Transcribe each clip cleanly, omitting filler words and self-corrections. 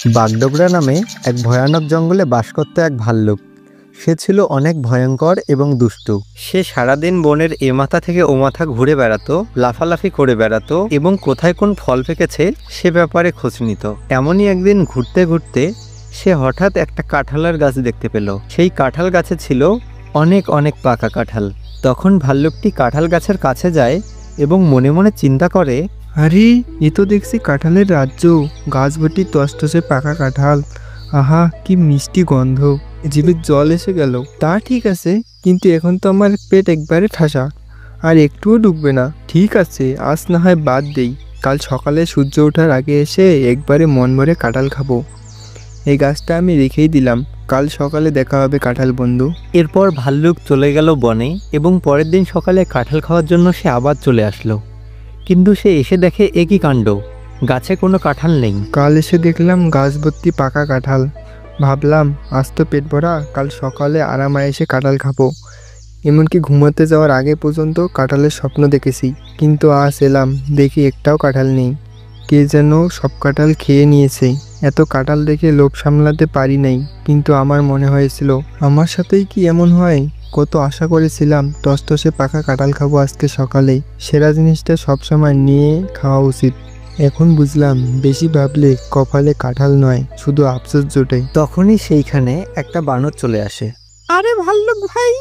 বাগডোগরা নামে এক ভয়ানক জঙ্গলে বাস করত এক ভাল্লুক। সে ছিল অনেক ভয়ঙ্কর এবং দুষ্টু। সে সারাদিন বনের এ মাথা থেকে ও মাথা ঘুরে বেড়াতো, লাফালাফি করে বেড়াতো এবং কোথায় কোন ফল পেকেছে সে ব্যাপারে খোঁজ নিত। এমনই একদিন ঘুরতে ঘুরতে সে হঠাৎ একটা কাঁঠালের গাছ দেখতে পেল। সেই কাঁঠাল গাছে ছিল অনেক অনেক পাকা কাঁঠাল। তখন ভাল্লুকটি কাঁঠাল গাছের কাছে যায় এবং মনে মনে চিন্তা করে, আরে এ তো দেখছি কাঁঠালের রাজ্য, গাছ ভর্তি টসটসে পাকা কাঁঠাল। আহা কি মিষ্টি গন্ধ, জিভে জল এসে গেল। তা ঠিক আছে, কিন্তু এখন তো আমার পেট একবারে ঠাসা, আর একটুও ঢুকবে না। ঠিক আছে, আজ না হয় বাদ দেই, কাল সকালে সূর্য ওঠার আগে এসে একবারে মন ভরে কাঁঠাল খাবো। এই গাছটা আমি রেখেই দিলাম, কাল সকালে দেখা হবে কাঁঠাল বন্ধু। এরপর ভাল্লুক চলে গেল বনে এবং পরের দিন সকালে কাঁঠাল খাওয়ার জন্য সে আবার চলে আসলো। কিন্তু সে এসে দেখে একই কাণ্ড, গাছে কোনো কাঁঠাল নেই। কাল এসে দেখলাম গাছ ভর্তি পাকা কাঁঠাল। ভাবলাম আজ তো পেট ভরা, কাল সকালে আরামে এসে কাঁঠাল খাবো। এমনকি ঘুমোতে যাওয়ার আগে পর্যন্ত কাঁঠালের স্বপ্ন দেখেছি, কিন্তু আজ এলাম দেখি একটাও কাঁঠাল নেই। কে যেন সব কাঁঠাল খেয়ে নিয়েছে। এত কাঁঠাল দেখে লোভ সামলাতে পারি নাই, কিন্তু আমার মনে হয়েছিল আমার সাথেই কি এমন হয়। কত আশা করেছিলাম টসটসে পাকা কাঁঠাল খাবো আজকে সকালে। সেরা জিনিসটা সবসময় নিয়ে খাওয়া উচিত। এখন বুঝলাম বেশি ভাবলে কপালে কাঁঠাল নয়, শুধু আফসোস জোটে। তখনই সেইখানে একটা বানর চলে আসে। আরে ভাল্লুক ভাই,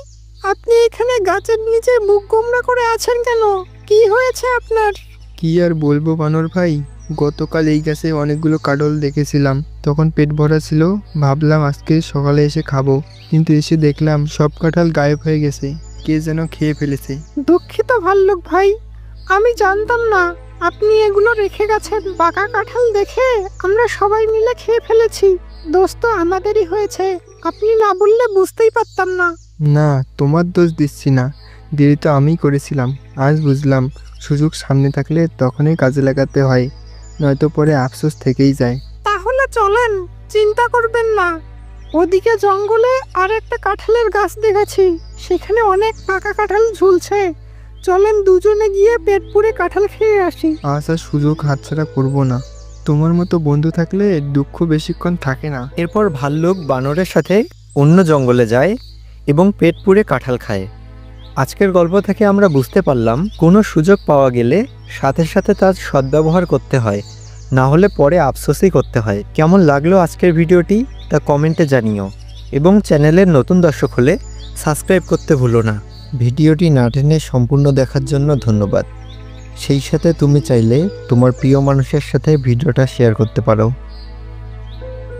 আপনি এখানে গাছের নিচে মুখ গোমড়া করে আছেন কেন? কি হয়েছে আপনার? কি আর বলবো বানর ভাই, গতকাল এই গাছে অনেকগুলো কাঁঠাল দেখেছিলাম, তখন পেট ভরা ছিল, ভাবলাম আজকে সকালে এসে খাবো, কিন্তু এসে দেখলাম সব কাঁঠাল গায়েব হয়ে গেছে, কে যেন খেয়ে ফেলেছে। দুঃখিত ভাল্লুক ভাই, আমি জানতাম না আপনি এগুলো রেখে গেছেন। পাকা কাঁঠাল দেখে আমরা সবাই মিলে খেয়ে ফেলেছি। দোষ তো আমাদেরই হয়েছে, আপনি না বললে বুঝতেই পারতাম না। না, তোমার দোষ দিচ্ছি না, দেরি তো আমিই করেছিলাম। আজ বুঝলাম সুযোগ সামনে থাকলে তখনই কাজে লাগাতে হয়, নয়তো পরে আফসোস থেকেই যায়। তাহলে চলেন, চিন্তা করবেন না। ওদিকে জঙ্গলে আর একটা কাঁঠালের গাছ দেখেছি, সেখানে অনেক পাকা কাঁঠাল ঝুলছে। চলেন দুজনে গিয়ে পেট পুড়ে কাঁঠাল খেয়ে আসি। আজ আর সুযোগ হাতছাড়া করবো না। তোমার মতো বন্ধু থাকলে দুঃখ বেশিক্ষণ থাকে না। এরপর ভাল্লুক বানরের সাথে অন্য জঙ্গলে যায় এবং পেট পুড়ে কাঁঠাল খায়। আজকের গল্প থেকে আমরা বুঝতে পারলাম, কোনো সুযোগ পাওয়া গেলে সাথে সাথে তার সদ্ব্যবহার করতে হয়, না হলে পরে আফসোসই করতে হয়। কেমন লাগলো আজকের ভিডিওটি তা কমেন্টে জানিও, এবং চ্যানেলের নতুন দর্শক হলে সাবস্ক্রাইব করতে ভুলো না। ভিডিওটি না টেনে সম্পূর্ণ দেখার জন্য ধন্যবাদ। সেই সাথে তুমি চাইলে তোমার প্রিয় মানুষের সাথে ভিডিওটা শেয়ার করতে পারো।